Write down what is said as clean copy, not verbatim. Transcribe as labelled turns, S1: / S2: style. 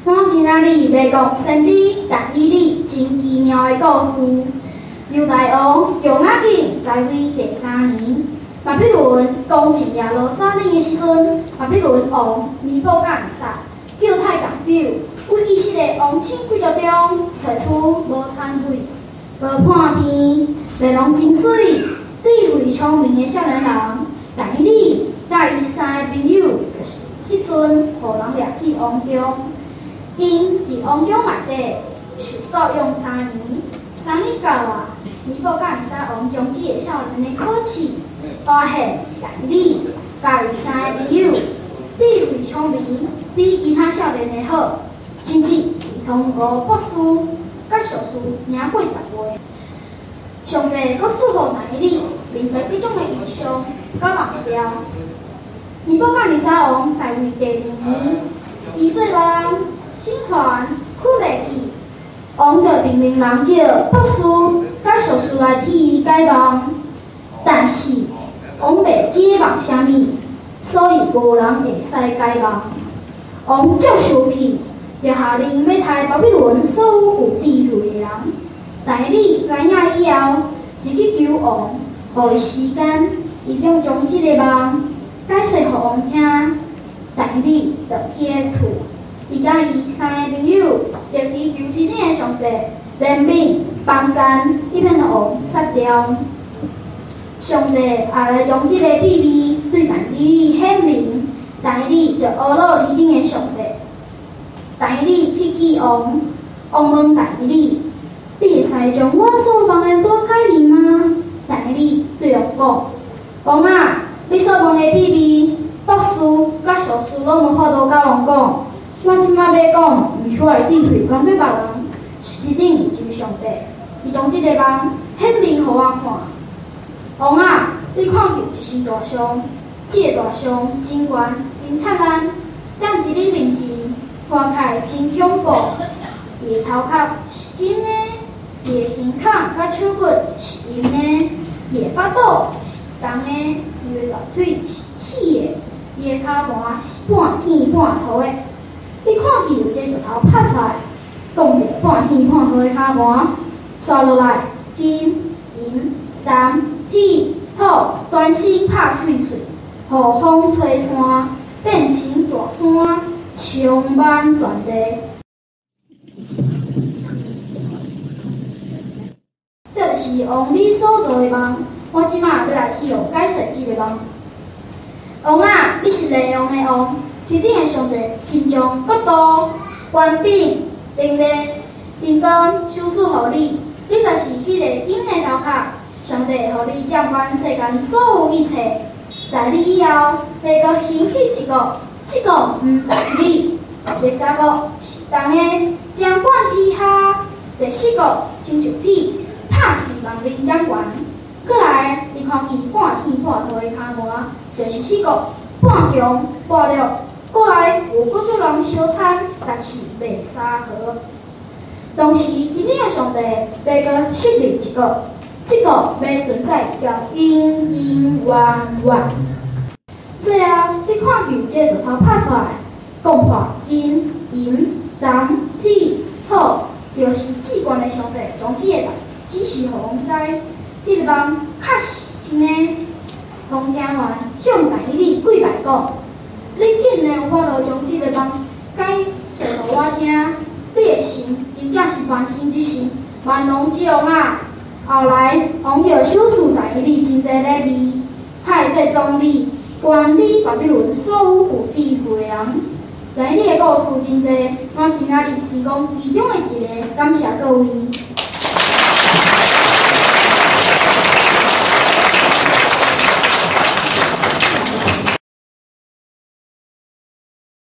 S1: 我今仔日要讲神理大义理真奇妙的故事。犹大王强雅敬在位第3年，巴比伦攻进耶路撒冷的时阵，巴比伦王尼布甲尼撒叫太监长为以色列王亲贵族中找出无惭愧、无叛变、面容真水、智慧聪明的少年人，但伊甲伊3个朋友，就是迄阵互人掠去王宫。因伫王宫内底受教养3年，3年到啊，尼布甲尼撒王将这个少年的可耻发现，但伊甲伊3个朋友智慧聪明比其他少年的好，甚至伊通过博士甲硕士赢过10岁。上帝阁赐予但伊面对各种的异象甲目标。尼布甲尼撒王在位第2年，伊做梦心烦困袂去，王就命令人叫博士甲硕士来替伊解梦，但是王袂记梦啥物，所以无人会使解梦。王足生气，就下令要杀巴比伦所有智慧的人。但伊知影以后，就去求王，予伊时间，伊将这个梦解释互王听。但伊就去个厝，伊甲伊3个朋友就祈求天顶的上帝怜悯帮赞，以免王杀掉。上帝也来将这个秘密对但伊显明，但伊就懊恼天顶的上帝。但伊去见王，王问但伊：你会使将我所问的多解明吗？但伊对王讲：王啊，你所问的秘密，博士甲硕士拢无法度甲王讲。我即摆要讲，唔出来智慧讲对别人，是一定就是上帝。伊将这个梦显明互我看。王啊，你看到一身大象，这个大象真悬真灿烂，站伫你面前，看起来真恐怖。伊的头壳是金的，伊的胸孔甲手骨是银的，伊的巴肚是铜的，伊的大腿是铁的，伊的骹盘是半天半土的。你看见有这石头拍出来，讲着半天半土的骹盘，刷落来金、银、铜、铁、土，全身拍碎碎，予风吹散，变成大山，充满全地。这就是王你所做的梦，我即马要来替王解释这个梦。王啊，你是利用的王，天顶的上帝肯将国度、权柄、能力、灵光授赐予你，你就是迄个金的头壳。上帝予你掌管世间所有一切，在你以后，会阁兴起一个，这个唔是你。第3个是铜的，掌管天下；第4个亲像铁，拍死万民掌权。过来，你看见半天半土的骹盘，就是迄个半强半弱。过来有各种人相参，但是袂相合。同时，天顶的上帝要阁设立一个，这个要存在到永永远远。最后，你看见这石头拍出来，讲破金、银、铜、铁、土，就是至高的上帝将这个代志指示互王知。这个梦确实真的。王听完，向但伊跪拜讲：你竟然有法度将这个梦解释互我听，你的神真正是万神之神，万王之王啊！后来，王就赏赐但伊真侪礼物，派这总理管理巴比伦所有有智慧的人。但伊的故事真侪，我今仔日是讲其中的一个，感谢各位。